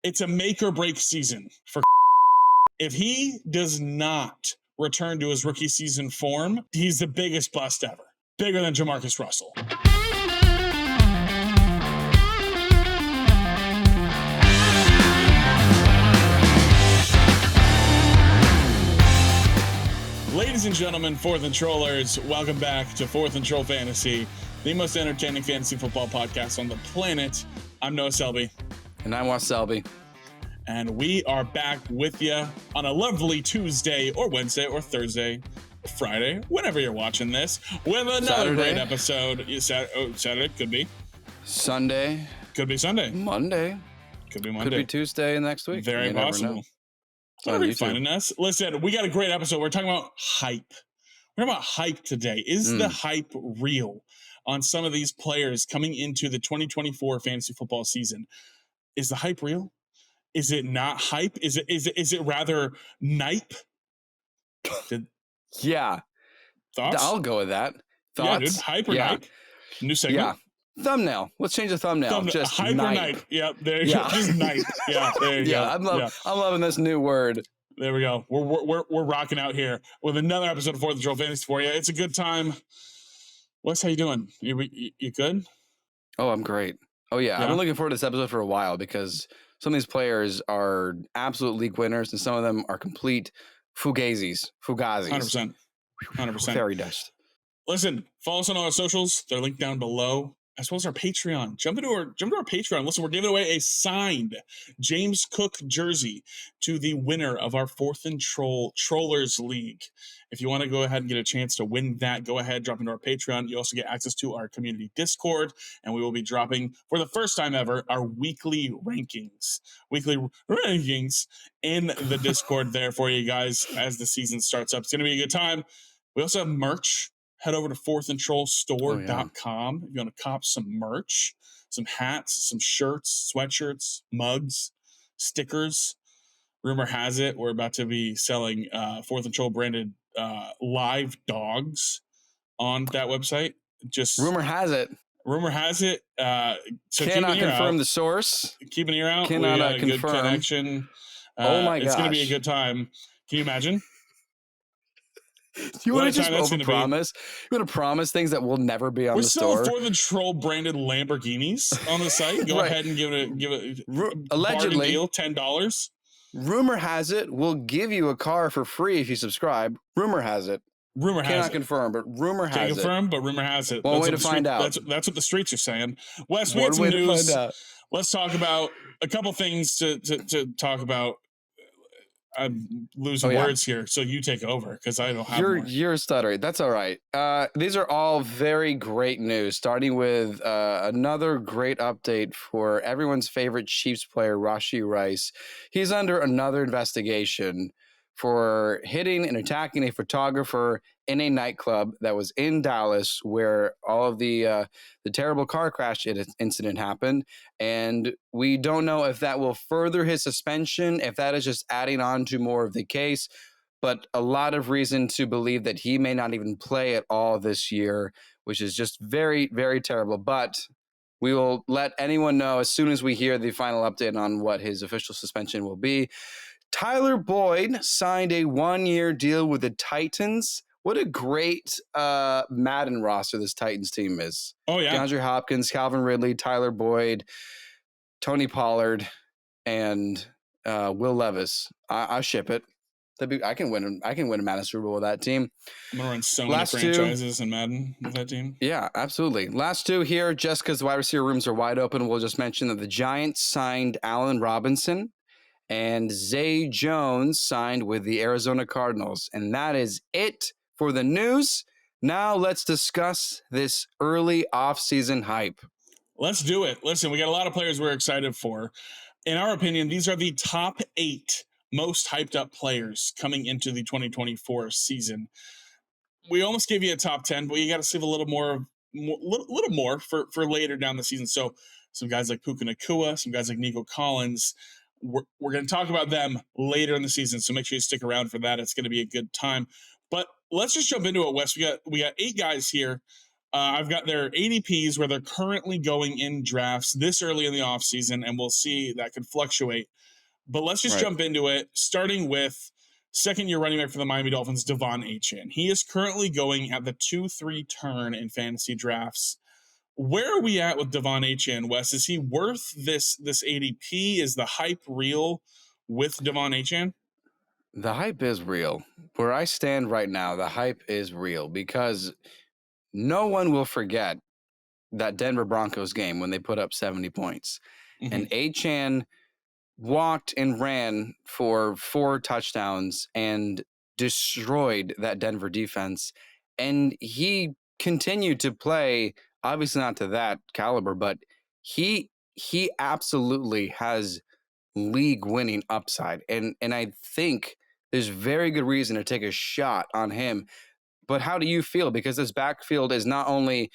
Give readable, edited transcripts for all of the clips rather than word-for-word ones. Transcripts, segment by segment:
It's a make or break season for if he does not return to his rookie season form, he's the biggest bust ever. Bigger than JaMarcus Russell. Ladies and gentlemen, Fourth and Trollers, welcome back to Fourth and Troll Fantasy, the most entertaining fantasy football podcast on the planet. I'm Noah Selby. And I'm Wes Selby. And we are back with you on a lovely Tuesday or Wednesday or Thursday, or Friday, whenever you're watching this, with another Saturday. Great episode. Saturday, could be. Sunday. Could be Sunday. Monday. Could be Monday. Could be Tuesday next week. Very possible. Whatever you're finding us. Listen, we got a great episode. We're talking about hype. We're talking about hype today. Is the hype real on some of these players coming into the 2024 fantasy football season? Is the hype real? Is it not hype? Is it rather nipe? Yeah. Thoughts? I'll go with that. Thoughts? Yeah, dude. Hype or nipe? New segment? Yeah. Thumbnail. Let's change the thumbnail. Just hype nipe. or nipe? Yeah, there you go. Just nipe. Yeah, there you go. I'm loving this new word. There we go. We're rocking out here with another episode of Fourth and Troll Fantasy for you. It's a good time. Wes, how you doing? You good? Oh, I'm great. Oh, yeah. I've been looking forward to this episode for a while because some of these players are absolute league winners and some of them are complete fugazis. 100%. Fairy dust. Listen, follow us on all our socials. They're linked down below, as well as our Patreon. Jump into our Patreon. Listen, we're giving away a signed James Cook jersey to the winner of our Fourth and Trollers League. If you want to go ahead and get a chance to win that, go ahead, drop into our Patreon. You also get access to our community Discord, and we will be dropping, for the first time ever, our weekly rankings in the Discord there for you guys as the season starts up. It's going to be a good time. We also have merch. Head over to fourthandtrollstore.com if you want to cop some merch, some hats, some shirts, sweatshirts, mugs, stickers. Rumor has it we're about to be selling Fourth and Troll branded live dogs on that website. Just rumor has it. So cannot confirm out. the source. Keep an ear out. Cannot we got a confirm. good connection. Oh my gosh. It's going to be a good time. Can you imagine? You want to just overpromise? You want to promise things that will never be on the store? We're still Fourth and Troll branded Lamborghinis on the site. Go ahead and give it allegedly deal, $10. Rumor has it we'll give you a car for free if you subscribe. Rumor has it. Cannot confirm, but rumor has it. Can't confirm, but rumor has it. One way to find out. That's what the streets are saying. Wes, we had some news. Let's talk about a couple things to talk about. I'm losing words here, so you take over because I don't have more. You're stuttering. That's all right. These are all very great news, starting with another great update for everyone's favorite Chiefs player, Rashee Rice. He's under another investigation for hitting and attacking a photographer in a nightclub that was in Dallas where all of the terrible car crash incident happened. And we don't know if that will further his suspension, if that is just adding on to more of the case, but a lot of reason to believe that he may not even play at all this year, which is just very, very terrible. But we will let anyone know as soon as we hear the final update on what his official suspension will be. Tyler Boyd signed a 1-year deal with the Titans. What a great Madden roster this Titans team is. Oh, yeah. DeAndre Hopkins, Calvin Ridley, Tyler Boyd, Tony Pollard, and Will Levis. I ship it. I can win a Madden Super Bowl with that team. I'm going to run so many franchises in Madden with that team. Yeah, absolutely. Last two here, just because the wide receiver rooms are wide open, we'll just mention that the Giants signed Allen Robinson. And Zay Jones signed with the Arizona Cardinals. And that is it for the news. Now let's discuss this early offseason hype. Let's do it. Listen, we got a lot of players we're excited for. In our opinion, these are the top 8 most hyped up players coming into the 2024 season. We almost gave you a top 10, but you got to save a little more for later down the season. So some guys like Puka Nacua, some guys like Nico Collins, we're going to talk about them later in the season, so make sure you stick around for that. It's going to be a good time. But let's just jump into it, Wes. We got 8 guys here I've got their ADPs where they're currently going in drafts this early in the offseason, and we'll see that could fluctuate. But let's just jump into it, starting with second-year running back for the Miami Dolphins, Devon Achane. He is currently going at the 2-3 turn in fantasy drafts. Where are we at with Devon Achane, Wes? Is he worth this ADP? Is the hype real with Devon Achane? The hype is real. Where I stand right now, the hype is real because no one will forget that Denver Broncos game when they put up 70 points. Mm-hmm. And Achane walked and ran for 4 touchdowns and destroyed that Denver defense. And he continued to play, obviously not to that caliber, but he absolutely has league-winning upside. And I think there's very good reason to take a shot on him. But how do you feel? Because this backfield is not only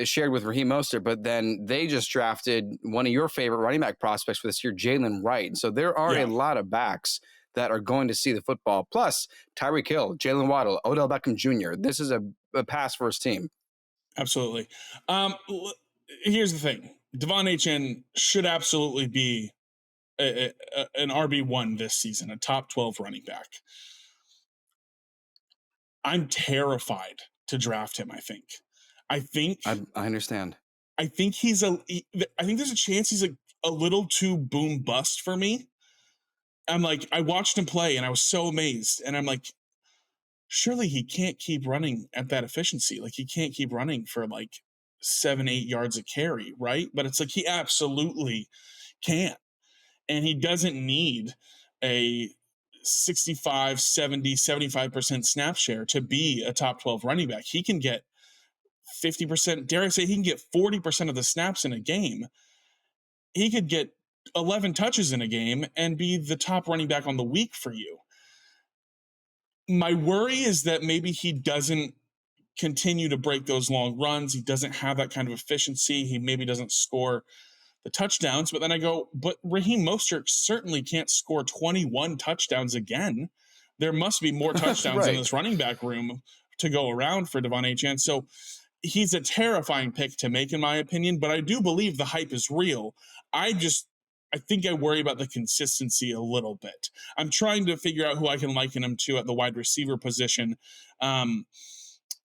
shared with Raheem Mostert, but then they just drafted one of your favorite running back prospects for this year, Jalen Wright. So there are a lot of backs that are going to see the football. Plus, Tyreek Hill, Jalen Waddle, Odell Beckham Jr. This is a pass-first team. Absolutely. Here's the thing. Devon Achane should absolutely be an RB1 this season, a top 12 running back. I'm terrified to draft him, I think. I understand. I think I think there's a chance he's a little too boom bust for me. I'm like, I watched him play and I was so amazed. And I'm like, surely he can't keep running at that efficiency. Like, he can't keep running for like 7-8 yards a carry, right? But it's like he absolutely can. And he doesn't need a 65, 70, 75% snap share to be a top 12 running back. He can get 50%, dare I say, he can get 40% of the snaps in a game. He could get 11 touches in a game and be the top running back on the week for you. My worry is that maybe he doesn't continue to break those long runs. He doesn't have that kind of efficiency. He maybe doesn't score the touchdowns, but then I go, but Raheem Mostert certainly can't score 21 touchdowns again. There must be more touchdowns in this running back room to go around for Devon Achane. So he's a terrifying pick to make, in my opinion, but I do believe the hype is real. I think I worry about the consistency a little bit. I'm trying to figure out who I can liken him to at the wide receiver position.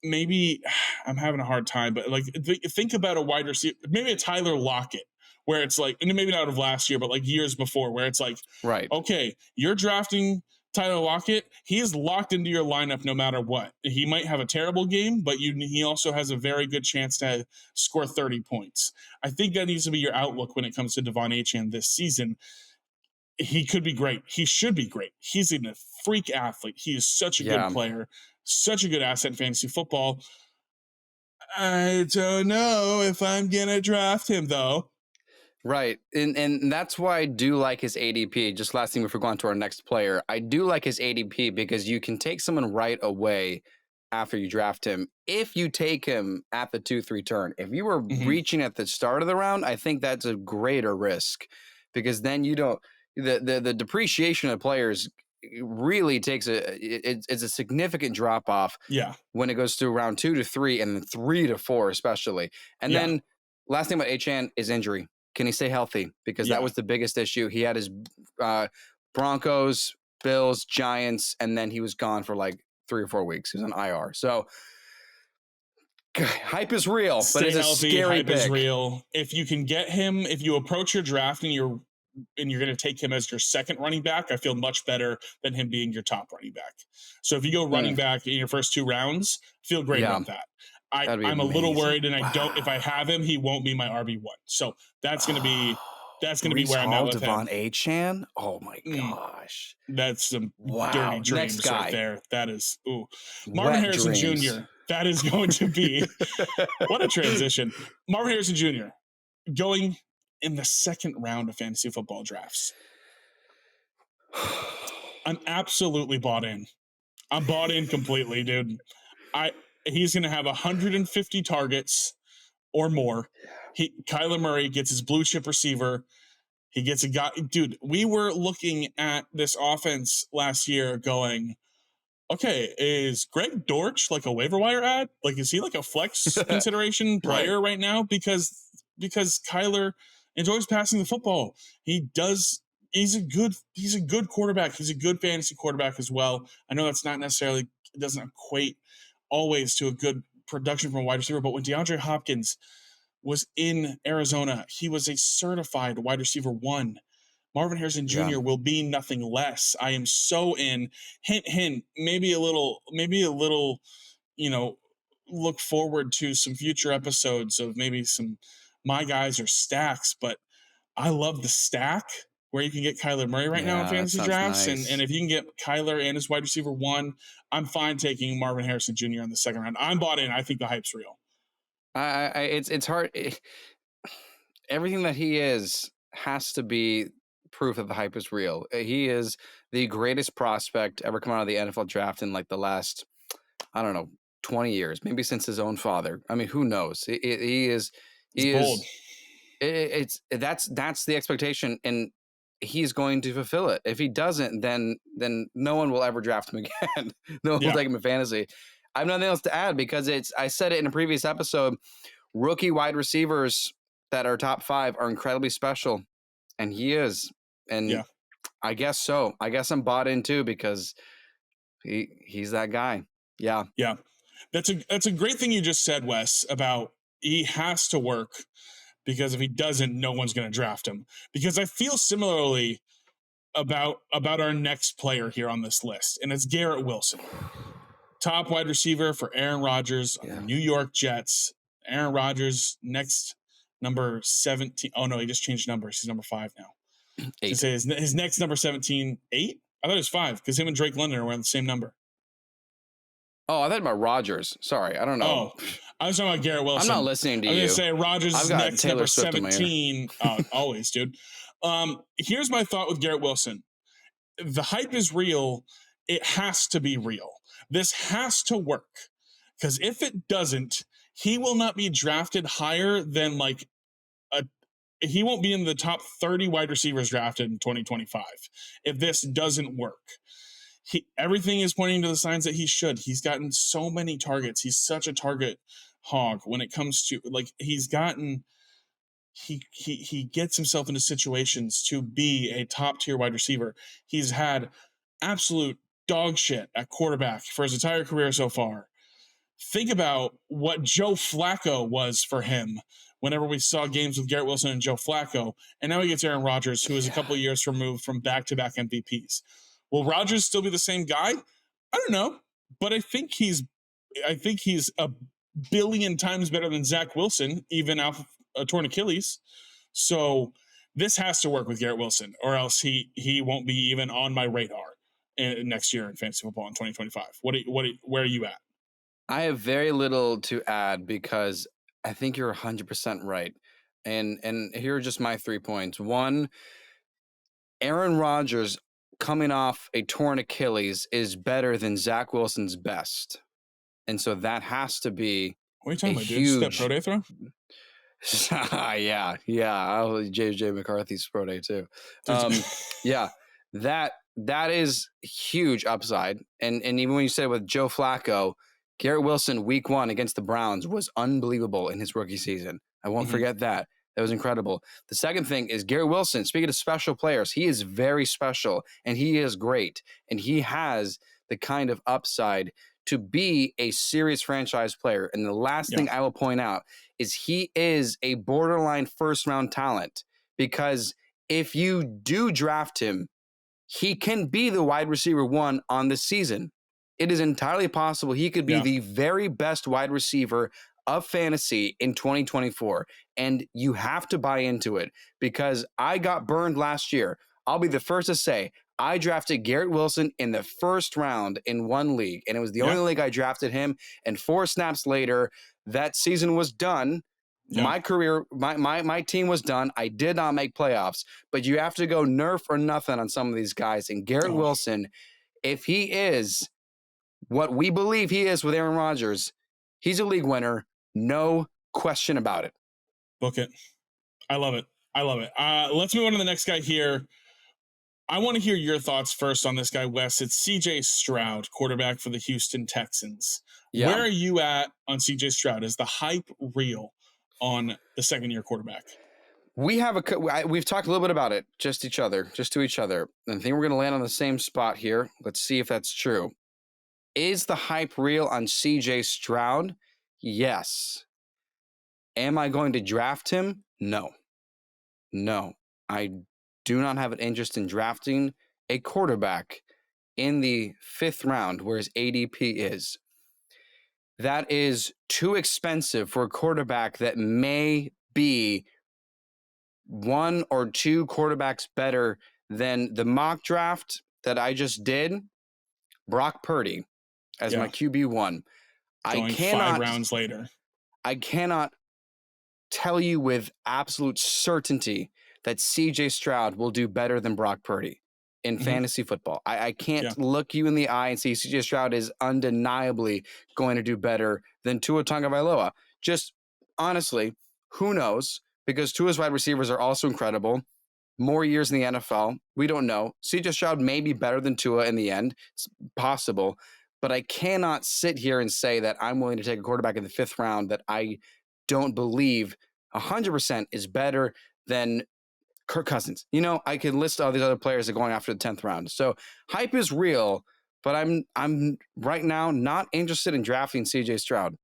Maybe I'm having a hard time, but like think about a wide receiver, maybe a Tyler Lockett, where it's like, and maybe not of last year, but like years before, where it's like, okay, you're drafting Tyler Lockett. He is locked into your lineup no matter what. He might have a terrible game, but he also has a very good chance to score 30 points. I think that needs to be your outlook when it comes to Devon Achane this season. He could be great. He should be great. He's a freak athlete. He is such a good player, such a good asset in fantasy football. I don't know if I'm going to draft him, though. Right. And that's why I do like his ADP. Just last thing before going to our next player, I do like his ADP because you can take someone right away after you draft him. If you take him at the 2-3 turn, if you were reaching at the start of the round, I think that's a greater risk because then you don't, the depreciation of players really takes it's a significant drop off when it goes to round 2 to 3 and then 3 to 4 especially. And then last thing about Achane is injury. Can he stay healthy? Because that was the biggest issue. He had his Broncos, Bills, Giants, and then he was gone for like 3 or 4 weeks. He was on IR. So hype is real, but it's a scary hype pick. Is real. If you can get him, if you approach your draft and you're going to take him as your second running back, I feel much better than him being your top running back. So if you go running back in your first 2 rounds, feel great about that. I'm a little worried, and if I have him, he won't be my RB1. So that's going to be where I'm at with Devon Achane. Oh my gosh, that's some dirty dreams right there. That is Marvin Harrison Jr. That is going to be what a transition. Marvin Harrison Jr. going in the second round of fantasy football drafts. I'm absolutely bought in. I'm bought in completely, dude. He's going to have 150 targets or more. Kyler Murray gets his blue chip receiver. He gets a guy. Dude, we were looking at this offense last year going, okay, is Greg Dortch like a waiver wire ad? Like, is he like a flex consideration player right now? Because Kyler enjoys passing the football. He does. He's a good quarterback. He's a good fantasy quarterback as well. I know that's not necessarily, it doesn't equate always to a good production from a wide receiver, but when DeAndre Hopkins was in Arizona, he was a certified wide receiver one. Marvin Harrison Yeah. Jr. will be nothing less. I am so in. Hint, hint. Maybe a little. Look forward to some future episodes of maybe some my guys or stacks. But I love the stack where you can get Kyler Murray right now in Yeah, that fantasy sounds drafts, nice. and if you can get Kyler and his wide receiver one, I'm fine taking Marvin Harrison Jr. in the second round. I'm bought in. I think the hype's real. It's hard. Everything that he is has to be proof that the hype is real. He is the greatest prospect ever come out of the NFL draft in like the last, I don't know, 20 years, maybe since his own father. I mean, who knows? He is. He's bold. That's the expectation, and he's going to fulfill it. If he doesn't, then no one will ever draft him again. No one will take him in fantasy. I have nothing else to add because I said it in a previous episode. Rookie wide receivers that are top 5 are incredibly special, and he is. And I guess so. I guess I'm bought in too because he's that guy. Yeah. Yeah. That's a great thing you just said, Wes, about he has to work, because if he doesn't, no one's going to draft him. Because I feel similarly about our next player here on this list, and it's Garrett Wilson, top wide receiver for Aaron Rodgers on the New York Jets. Aaron Rodgers next, number 17. Oh no, he just changed numbers. He's number 5 now. 8. To say his next number 17, 8. I thought it was 5 because him and Drake London are wearing the same number. Oh, I thought about Rodgers. Sorry, I don't know. Oh, I was talking about Garrett Wilson. I'm not listening to you. I'm going to say Rodgers is next, Taylor number Swift 17. Always, dude. Here's my thought with Garrett Wilson. The hype is real. It has to be real. This has to work. Because if it doesn't, he will not be drafted higher than he won't be in the top 30 wide receivers drafted in 2025 if this doesn't work. Everything is pointing to the signs that he should. He's gotten so many targets. He's such a target hog when it comes to he gets himself into situations to be a top tier wide receiver. He's had absolute dog shit at quarterback for his entire career so far. Think about what Joe Flacco was for him whenever we saw games with Garrett Wilson and Joe Flacco. And now he gets Aaron Rodgers, who is a couple of years removed from back-to-back MVPs. Will Rodgers still be the same guy? I don't know, but I think he's a billion times better than Zach Wilson, even off a torn Achilles. So this has to work with Garrett Wilson, or else he won't be even on my radar next year in fantasy football in 2025. Where are you at? I have very little to add because I think you're 100% right. And here are just my 3 points. 1, Aaron Rodgers coming off a torn Achilles is better than Zach Wilson's best. And so that has to be what are you talking about, dude? That pro day throw? yeah. JJ McCarthy's pro day too. That is huge upside. And even when you said with Joe Flacco, Garrett Wilson week 1 against the Browns was unbelievable in his rookie season. I won't forget that. That was incredible. The second thing is Garrett Wilson, speaking of special players, he is very special and he is great. And he has the kind of upside to be a serious franchise player. And the last thing I will point out is he is a borderline first-round talent, because if you do draft him, he can be the wide receiver 1 on this season. It is entirely possible he could be the very best wide receiver of fantasy in 2024. And you have to buy into it, because I got burned last year. I'll be the first to say I drafted Garrett Wilson in the first round in one league, and it was the only league I drafted him. And 4 snaps later, that season was done. My career, my team was done. I did not make playoffs, but you have to go nerf or nothing on some of these guys. And Garrett Wilson, if he is what we believe he is with Aaron Rodgers, he's a league winner. No question about it. Book it. I love it. Let's move on to the next guy here. I want to hear your thoughts first on this guy, Wes. It's CJ Stroud, quarterback for the Houston Texans. Yeah. Where are you at on CJ Stroud? Is the hype real on the second-year quarterback? We've talked a little bit about it, just to each other. And I think we're going to land on the same spot here. Let's see if that's true. Is the hype real on CJ Stroud? Yes. Am I going to draft him? No. I do not have an interest in drafting a quarterback in the 5th round, where his ADP is. That is too expensive for a quarterback that may be 1 or 2 quarterbacks better than the mock draft that I just did. Brock Purdy as my QB1. Going 5 rounds later. I cannot tell you with absolute certainty that CJ Stroud will do better than Brock Purdy in fantasy football. I can't look you in the eye and see CJ Stroud is undeniably going to do better than Tua Tagovailoa. Just honestly, who knows? Because Tua's wide receivers are also incredible. More years in the NFL. We don't know. CJ Stroud may be better than Tua in the end. It's possible. But I cannot sit here and say that I'm willing to take a quarterback in the 5th round that I don't believe 100% is better than Kirk Cousins. I could list all these other players that are going after the 10th round. So hype is real, but I'm right now not interested in drafting CJ Stroud.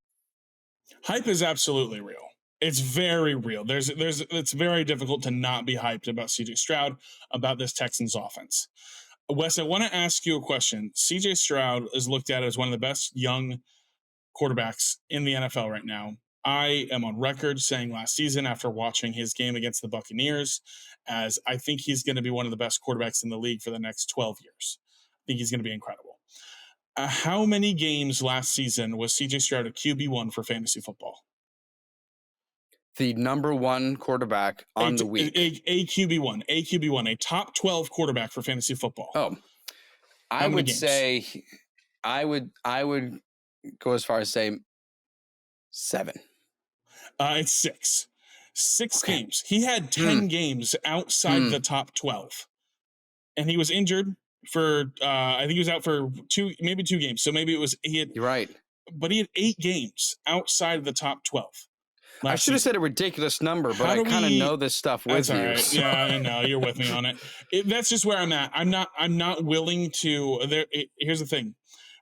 Hype is absolutely real. It's very real. It's very difficult to not be hyped about CJ Stroud, about this Texans offense. Wes, I want to ask you a question. CJ Stroud is looked at as one of the best young quarterbacks in the NFL right now. I am on record saying last season, after watching his game against the Buccaneers, as I think he's going to be one of the best quarterbacks in the league for the next 12 years. I think he's going to be incredible. How many games last season was CJ Stroud a QB1 for fantasy football? The number 1 quarterback on the week. A QB1, a top 12 quarterback for fantasy football. Oh, I would say I would go as far as say 7. It's 6. 6 games. He had 10 games outside the top 12. And he was injured for, I think he was out for 2 games. So maybe it was, You're right. But he had 8 games outside of the top 12. I should have said a ridiculous number, but I kind of know this stuff with you. Right. So. Yeah, I know. You're with me on it. That's just where I'm at. I'm not willing to. Here's the thing.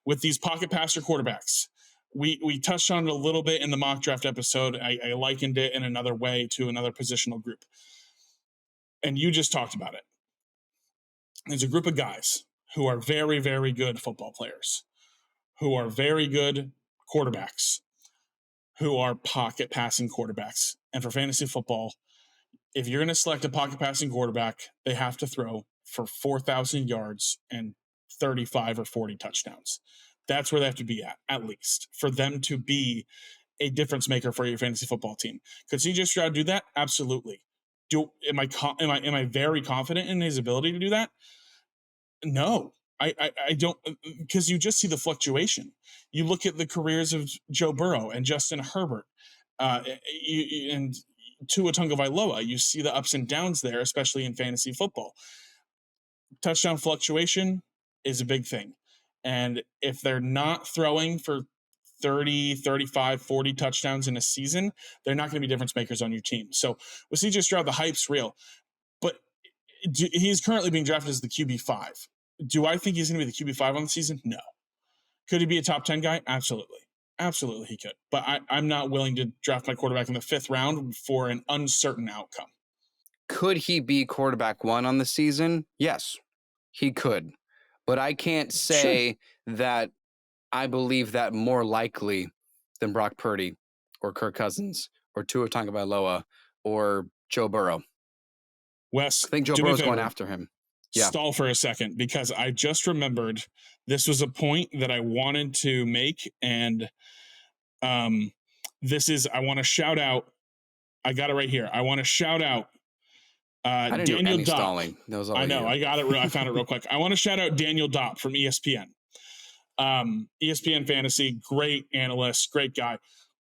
With these pocket passer quarterbacks, we touched on it a little bit in the mock draft episode. I likened it in another way to another positional group. And you just talked about it. There's a group of guys who are very, very good football players, who are very good quarterbacks, who are pocket passing quarterbacks. And for fantasy football, if you're going to select a pocket passing quarterback, they have to throw for 4,000 yards and 35 or 40 touchdowns. That's where they have to be at least, for them to be a difference maker for your fantasy football team. Could CJ Stroud do that? Absolutely. Am I very confident in his ability to do that? No. I don't, because you just see the fluctuation. You look at the careers of Joe Burrow and Justin Herbert and Tua Tagovailoa. You see the ups and downs there, especially in fantasy football. Touchdown fluctuation is a big thing. And if they're not throwing for 30, 35, 40 touchdowns in a season, they're not going to be difference makers on your team. So with CJ Stroud, the hype's real. But he's currently being drafted as the QB5. Do I think he's going to be the QB5 on the season? No. Could he be a top 10 guy? Absolutely. Absolutely he could. But I'm not willing to draft my quarterback in the 5th round for an uncertain outcome. Could he be quarterback 1 on the season? Yes, he could. But I can't say that I believe that more likely than Brock Purdy or Kirk Cousins or Tua Tagovailoa or Joe Burrow. Wes, I think Joe Burrow's going after him. Yeah. Stall for a second, because I just remembered this was a point that I wanted to make. And I want to shout out. I got it right here. I want to shout out I didn't Daniel do any Dopp. stalling. That was all I know. you. I got it. I found it real quick. I want to shout out Daniel Dopp from ESPN. ESPN Fantasy, great analyst, great guy.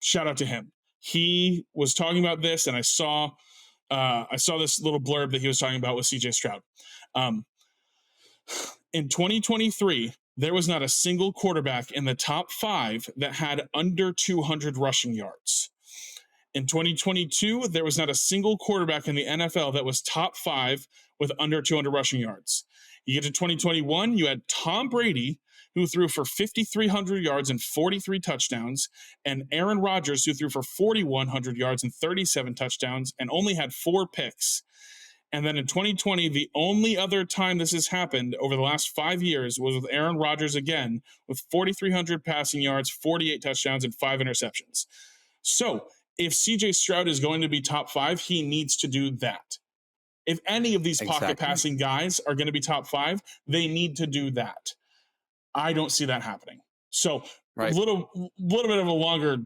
Shout out to him. He was talking about this, and I saw this little blurb that he was talking about with CJ Stroud. In 2023, there was not a single quarterback in the top 5 that had under 200 rushing yards. In 2022, there was not a single quarterback in the NFL that was top 5 with under 200 rushing yards. You get to 2021, you had Tom Brady, who threw for 5,300 yards and 43 touchdowns, and Aaron Rodgers, who threw for 4,100 yards and 37 touchdowns and only had 4 picks. And then in 2020, the only other time this has happened over the last 5 years was with Aaron Rodgers again, with 4,300 passing yards, 48 touchdowns, and 5 interceptions. So if CJ Stroud is going to be top 5, he needs to do that. If any of these pocket passing guys are going to be top 5, they need to do that. I don't see that happening. So a little bit of a longer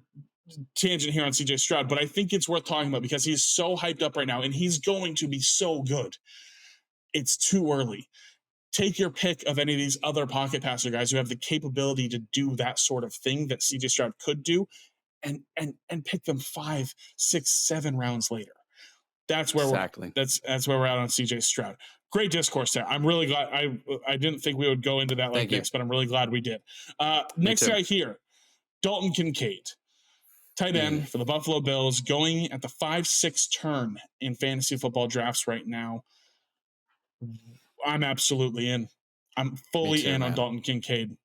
tangent here on CJ Stroud, but I think it's worth talking about because he's so hyped up right now and he's going to be so good. It's too early. Take your pick of any of these other pocket passer guys who have the capability to do that sort of thing that CJ Stroud could do and pick them 5, 6, 7 rounds later. That's where that's where we're at on CJ Stroud. Great discourse there. I'm really glad. I didn't think we would go into that like this, but I'm really glad we did. Next guy here, Dalton Kincaid, tight end for the Buffalo Bills, going at the 5-6 turn in fantasy football drafts right now. I'm absolutely in. I'm fully in on Dalton Kincaid.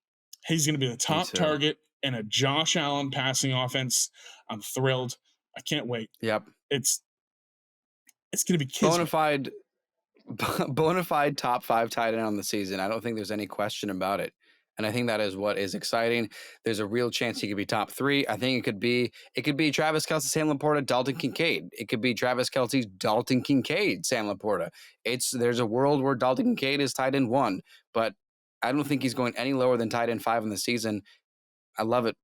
He's going to be the top target in a Josh Allen passing offense. I'm thrilled. I can't wait. Yep. It's going to be bona fide top 5 tight end on the season. I don't think there's any question about it. And I think that is what is exciting. There's a real chance he could be top 3. I think it could be Travis Kelce, Sam Laporta, Dalton Kincaid. It could be Travis Kelce, Dalton Kincaid, Sam Laporta. There's a world where Dalton Kincaid is tight end 1, but I don't think he's going any lower than tight end 5 in the season. I love it.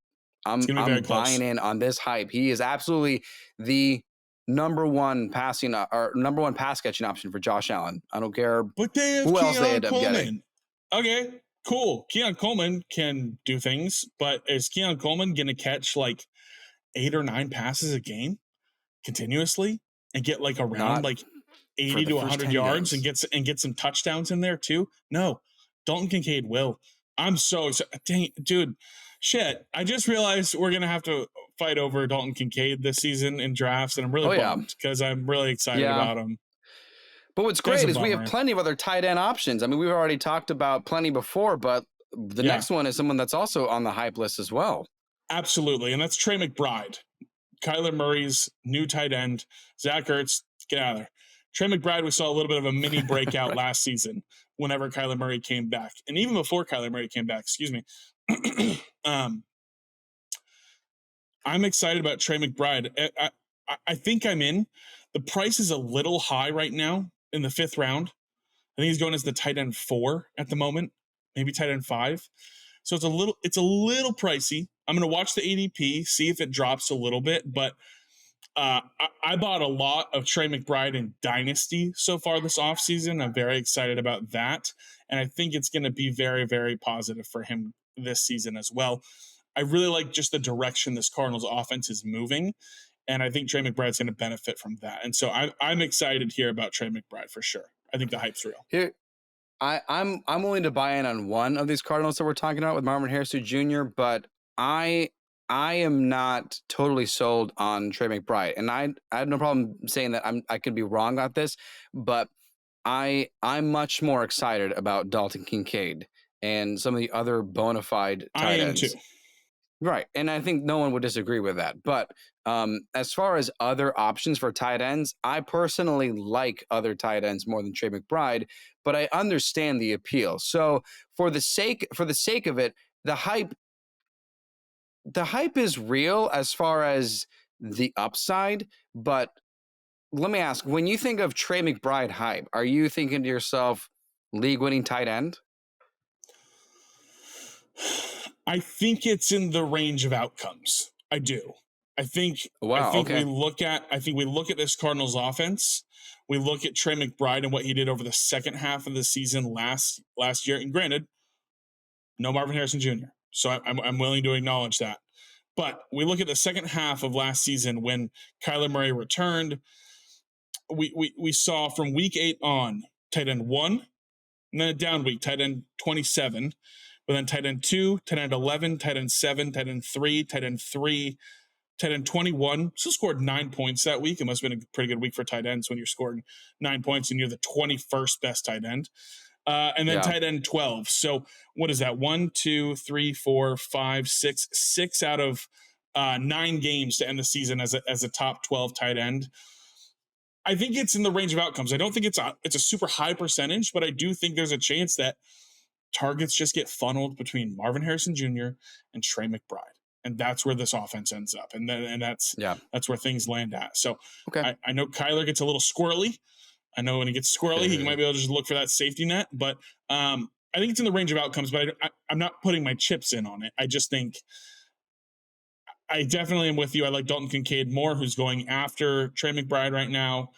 I'm buying in on this hype. He is absolutely the number one pass catching option for Josh Allen. I don't care who else they end up getting. Okay, cool. Keon Coleman can do things, but is Keon Coleman going to catch like 8 or 9 passes a game continuously and get like around like 80 to 100 yards and get some touchdowns in there too? No, Dalton Kincaid will. I'm so excited. Dang, dude, shit. I just realized we're going to have to fight over Dalton Kincaid this season in drafts, and I'm really bummed because I'm really excited about him. But what's great is we have plenty of other tight end options. I mean, we've already talked about plenty before, but the next one is someone that's also on the hype list as well. Absolutely, and that's Trey McBride, Kyler Murray's new tight end. Zach Ertz, get out of there. Trey McBride, we saw a little bit of a mini breakout last season whenever Kyler Murray came back, and even before Kyler Murray came back, excuse me. I'm excited about Trey McBride. I think I'm in. The price is a little high right now in the 5th round. I think he's going as the tight end 4 at the moment, maybe tight end 5. So it's a little pricey. I'm going to watch the ADP, see if it drops a little bit. But I bought a lot of Trey McBride in Dynasty so far this offseason. I'm very excited about that. And I think it's going to be very, very positive for him this season as well. I really like just the direction this Cardinals offense is moving, and I think Trey McBride's going to benefit from that. And so I'm excited here about Trey McBride for sure. I think the hype's real. Here, I'm willing to buy in on one of these Cardinals that we're talking about with Marvin Harrison Jr., but I am not totally sold on Trey McBride, and I have no problem saying that I could be wrong about this, but I'm much more excited about Dalton Kincaid and some of the other bona fide tight ends. I am too. Right. And I think no one would disagree with that. But as far as other options for tight ends, I personally like other tight ends more than Trey McBride, but I understand the appeal. So for the sake of it, the hype is real as far as the upside. But let me ask, when you think of Trey McBride hype, are you thinking to yourself, league-winning tight end? I think it's in the range of outcomes. I do. I think we look at this Cardinals offense. We look at Trey McBride and what he did over the second half of the season last year. And granted, no Marvin Harrison Jr. So I'm willing to acknowledge that. But we look at the second half of last season when Kyler Murray returned. We saw from week 8 on tight end 1, And then a down week, tight end 27. But then tight end 2, tight end 11, tight end 7, tight end 3, tight end 3, tight end 21. Still scored 9 points that week. It must have been a pretty good week for tight ends when you're scoring 9 points and you're the 21st best tight end. And then tight end 12. So what is that? 1, 2, 3, 4, 5, 6. 6 out of 9 games to end the season as a top 12 tight end. I think it's in the range of outcomes. I don't think it's a super high percentage, but I do think there's a chance that targets just get funneled between Marvin Harrison Jr. and Trey McBride. And that's where this offense ends up. And that's where things land at. So I know Kyler gets a little squirrely. I know when he gets squirrely, he might be able to just look for that safety net. But I think it's in the range of outcomes, but I'm not putting my chips in on it. I just think I definitely am with you. I like Dalton Kincaid more, who's going after Trey McBride right now.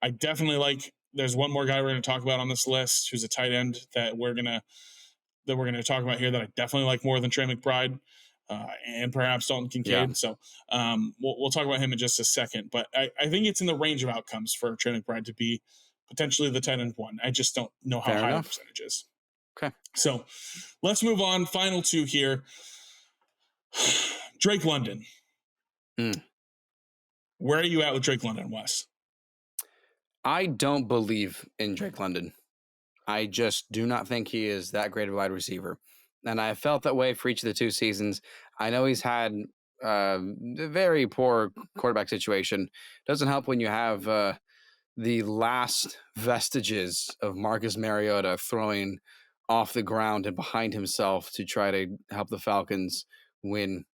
I definitely like, there's one more guy we're going to talk about on this list who's a tight end that we're going to talk about here that I definitely like more than Trey McBride. And perhaps Dalton Kincaid. So we'll talk about him in just a second. But I think it's in the range of outcomes for Trey McBride to be potentially the 10 and 1. I just don't know how high the percentage is. Okay. So let's move on. Final 2 here. Drake London. Where are you at with Drake London, Wes? I don't believe in Drake London. I just do not think he is that great of a wide receiver. And I felt that way for each of the 2 seasons. I know he's had a very poor quarterback situation. Doesn't help when you have the last vestiges of Marcus Mariota throwing off the ground and behind himself to try to help the Falcons win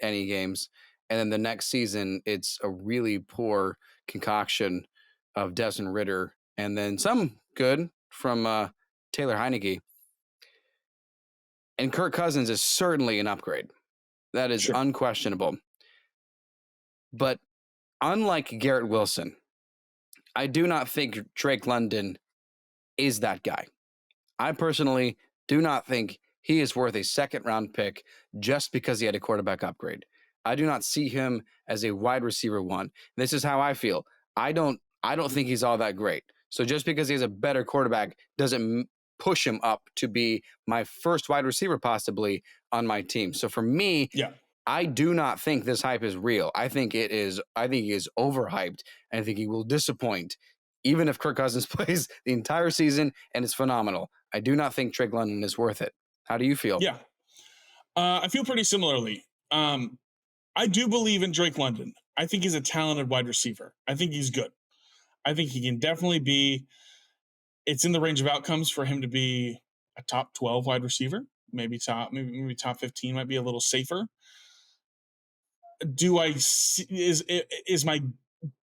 any games. And then the next season, it's a really poor concoction of Desmond Ridder and then some good from Taylor Heineke. And Kirk Cousins is certainly an upgrade. That is unquestionable. But unlike Garrett Wilson, I do not think Drake London is that guy. I personally do not think he is worth a second-round pick just because he had a quarterback upgrade. I do not see him as a wide receiver 1. This is how I feel. I don't think he's all that great. So just because he has a better quarterback doesn't push him up to be my first wide receiver possibly on my team. So for me, I do not think this hype is real. I think he is overhyped, and I think he will disappoint even if Kirk Cousins plays the entire season and is phenomenal. I do not think Drake London is worth it. How do you feel? Yeah. I feel pretty similarly. I do believe in Drake London. I think he's a talented wide receiver. I think he's good. I think he can definitely be, it's in the range of outcomes for him to be a top 12 wide receiver, maybe top 15 might be a little safer. Do I see, is my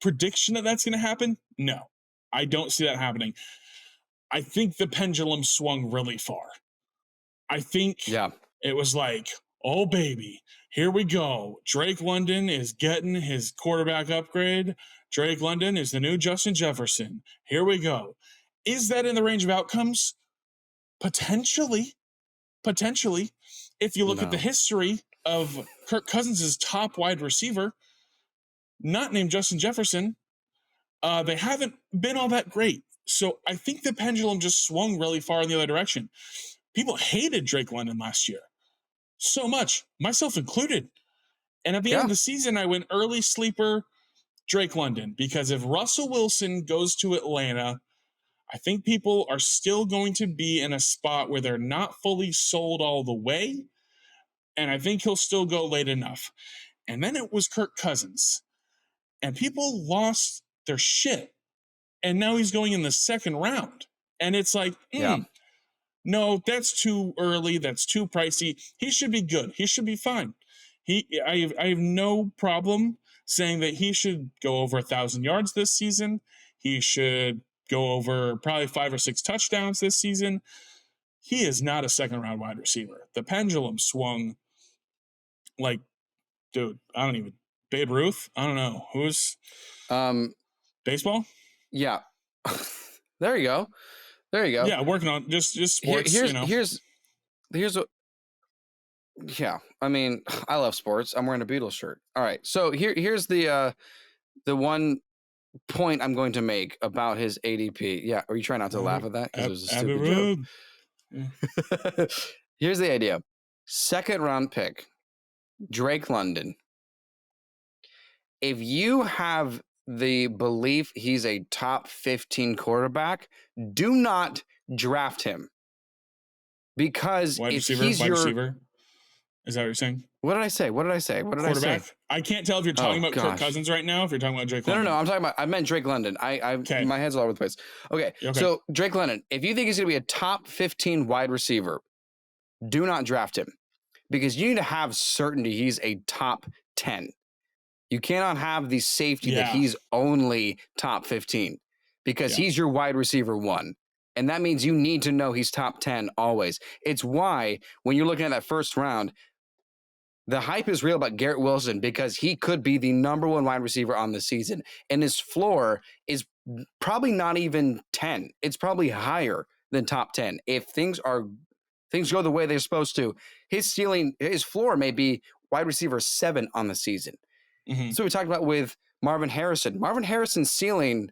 prediction that that's going to happen? No, I don't see that happening. I think the pendulum swung really far. I think it was like, oh baby, here we go. Drake London is getting his quarterback upgrade. Drake London is the new Justin Jefferson. Here we go. Is that in the range of outcomes? Potentially. If you look at the history of Kirk Cousins' top wide receiver, not named Justin Jefferson, they haven't been all that great. So I think the pendulum just swung really far in the other direction. People hated Drake London last year so much, myself included. And at the end of the season, I went early sleeper Drake London, because if Russell Wilson goes to Atlanta, I think people are still going to be in a spot where they're not fully sold all the way. And I think he'll still go late enough. And then it was Kirk Cousins. And people lost their shit. And now he's going in the second round. And it's like, no, that's too early. That's too pricey. He should be good. He should be fine. I have no problem saying that he should go over 1,000 yards this season. He should go over probably 5 or 6 touchdowns this season. He is not a second-round wide receiver. The pendulum swung like, dude, I don't even, Babe Ruth? I don't know. Who's baseball? Yeah. There you go. Yeah, working on just sports. Here's what. Yeah, I mean, I love sports. I'm wearing a Beatles shirt. All right, so here's the one point I'm going to make about his ADP. Yeah, are you trying not to laugh at that? Because it was a Abbey stupid joke. Road. Here's the idea. 2nd round pick, Drake London. If you have the belief he's a top 15 quarterback, do not draft him. Because Wide if receiver, he's wide your... receiver. Is that what you're saying? What did I say? What did I say? What did I say? Quarterback. I can't tell if you're talking about Kirk gosh. Cousins right now, if you're talking about Drake No, London. I'm talking about, I meant Drake London. Okay. My head's all over the place. Okay. So Drake London, if you think he's going to be a top 15 wide receiver, do not draft him because you need to have certainty he's a top 10. You cannot have the safety that he's only top 15 because he's your wide receiver 1. And that means you need to know he's top 10 always. It's why when you're looking at that first round, the hype is real about Garrett Wilson because he could be the number 1 wide receiver on the season. And his floor is probably not even 10. It's probably higher than top 10. If things go the way they're supposed to, his floor may be wide receiver 7 on the season. Mm-hmm. So we talked about with Marvin Harrison. Marvin Harrison's ceiling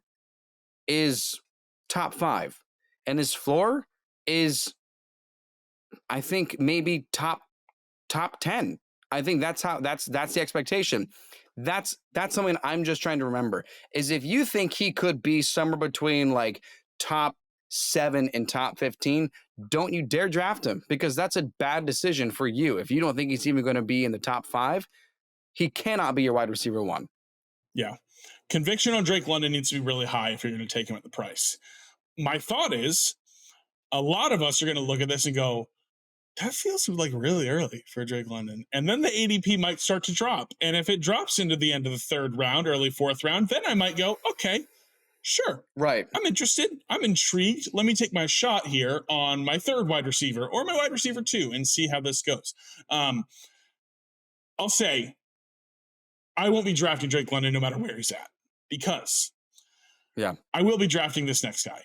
is top 5. And his floor is, I think, maybe top 10. I think that's the expectation. That's something I'm just trying to remember is if you think he could be somewhere between like top 7 and top 15, don't you dare draft him because that's a bad decision for you. If you don't think he's even going to be in the top 5, he cannot be your wide receiver 1. Yeah. Conviction on Drake London needs to be really high if you're going to take him at the price. My thought is a lot of us are going to look at this and go, that feels like really early for Drake London. And then the ADP might start to drop. And if it drops into the end of the 3rd round, early 4th round, then I might go, okay, sure. Right. I'm interested. I'm intrigued. Let me take my shot here on my 3rd wide receiver or my wide receiver 2 and see how this goes. I'll say I won't be drafting Drake London no matter where he's at because I will be drafting this next guy.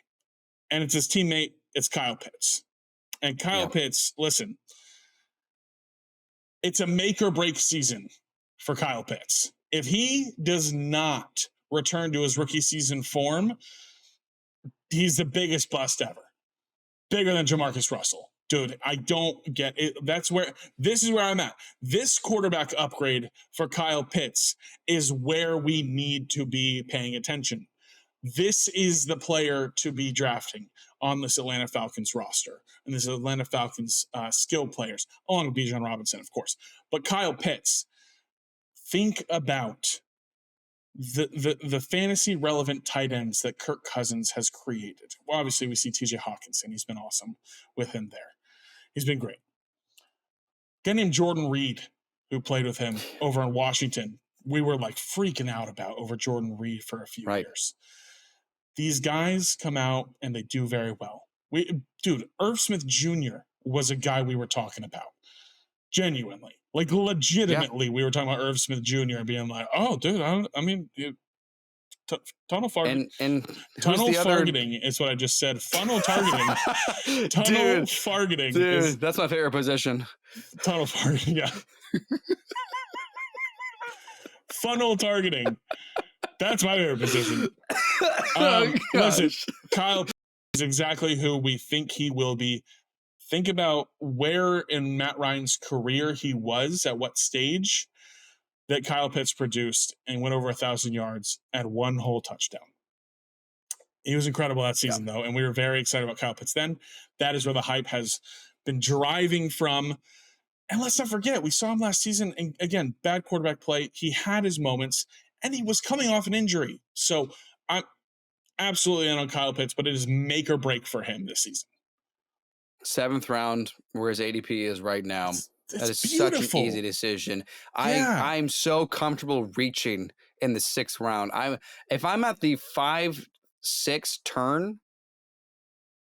And it's his teammate. It's Kyle Pitts. And Kyle Pitts, listen, it's a make or break season for Kyle Pitts. If he does not return to his rookie season form, he's the biggest bust ever. Bigger than JaMarcus Russell. Dude, I don't get it. This is where I'm at. This quarterback upgrade for Kyle Pitts is where we need to be paying attention. This is the player to be drafting on this Atlanta Falcons roster and this Atlanta Falcons skill players, along with Bijan Robinson, of course. But Kyle Pitts, think about the fantasy relevant tight ends that Kirk Cousins has created. Well, obviously, we see TJ Hawkinson. He's been awesome with him there. He's been great. A guy named Jordan Reed, who played with him over in Washington, we were like freaking out about over Jordan Reed for a few years. These guys come out and they do very well. Irv Smith Jr. was a guy we were talking about. Genuinely. Like legitimately, we were talking about Irv Smith Jr. and being like, oh, dude, tunnel farting. And tunnel farting is what I just said. Funnel targeting. Tunnel farting. Dude, that's my favorite position. Tunnel farting, yeah. Funnel targeting. That's my favorite position. Listen, Kyle is exactly who we think he will be. Think about where in Matt Ryan's career he was, at what stage that Kyle Pitts produced and went over 1,000 yards at 1 whole touchdown. He was incredible that season, though, and we were very excited about Kyle Pitts then. That is where the hype has been driving from. And let's not forget, we saw him last season, and again, bad quarterback play. He had his moments, and he was coming off an injury. So I'm absolutely in on Kyle Pitts, but it is make or break for him this season. 7th round, where his ADP is right now. That is beautiful. Such an easy decision. I'm so comfortable reaching in the 6th round. If I'm at the 5-6 turn,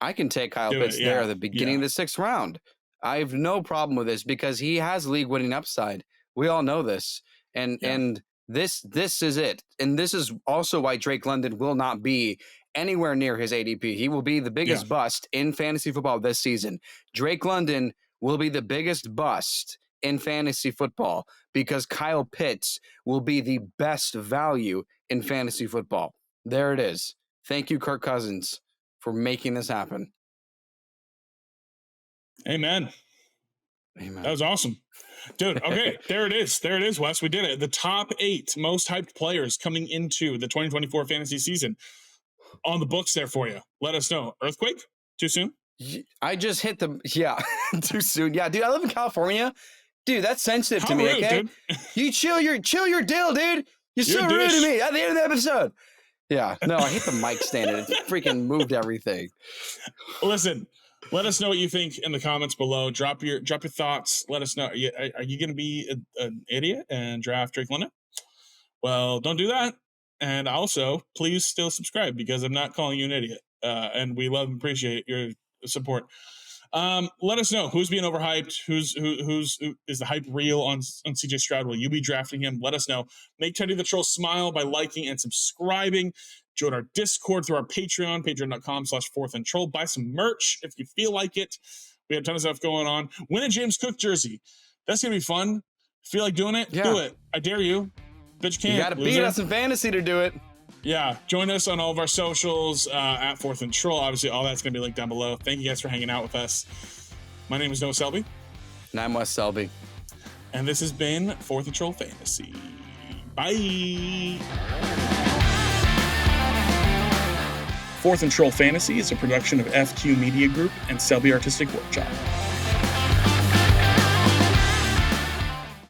I can take Kyle Pitts there at the beginning of the 6th round. I have no problem with this because he has league-winning upside. We all know this, and this is it. And this is also why Drake London will not be anywhere near his ADP. He will be the biggest bust in fantasy football this season. Drake London will be the biggest bust in fantasy football because Kyle Pitts will be the best value in fantasy football. There it is. Thank you, Kirk Cousins, for making this happen. Amen. Amen. That was awesome. Dude, okay, there it is. There it is, Wes. We did it. The top 8 most hyped players coming into the 2024 fantasy season on the books there for you. Let us know. Earthquake? Too soon? I just hit the too soon. Yeah, dude, I live in California. Dude, that's sensitive How to me, rude, okay? dude. You chill your deal, dude. You're so rude to me at the end of the episode. Yeah, no, I hit the mic stand and it freaking moved everything. Listen, let us know what you think in the comments below. Drop your thoughts. Let us know. Are you going to be an idiot and draft Drake London? Well, don't do that. And also, please still subscribe because I'm not calling you an idiot. And we love and appreciate your support. Let us know who's being overhyped, who is the hype real on CJ Stroud. Will you be drafting him? Let us know. Make Teddy the Troll smile by liking and subscribing. Join our Discord through our Patreon, patreon.com/4thandtroll. Buy some merch if you feel like it. We have a ton of stuff going on. Win a James Cook jersey. That's going to be fun. Feel like doing it? Yeah. Do it. I dare you. Bitch can't. You got to beat us in fantasy to do it. Yeah, join us on all of our socials at 4th and Troll. Obviously, all that's going to be linked down below. Thank you guys for hanging out with us. My name is Noah Selby. And I'm Wes Selby. And this has been 4th and Troll Fantasy. Bye. 4th and Troll Fantasy is a production of FQ Media Group and Selby Artistic Workshop.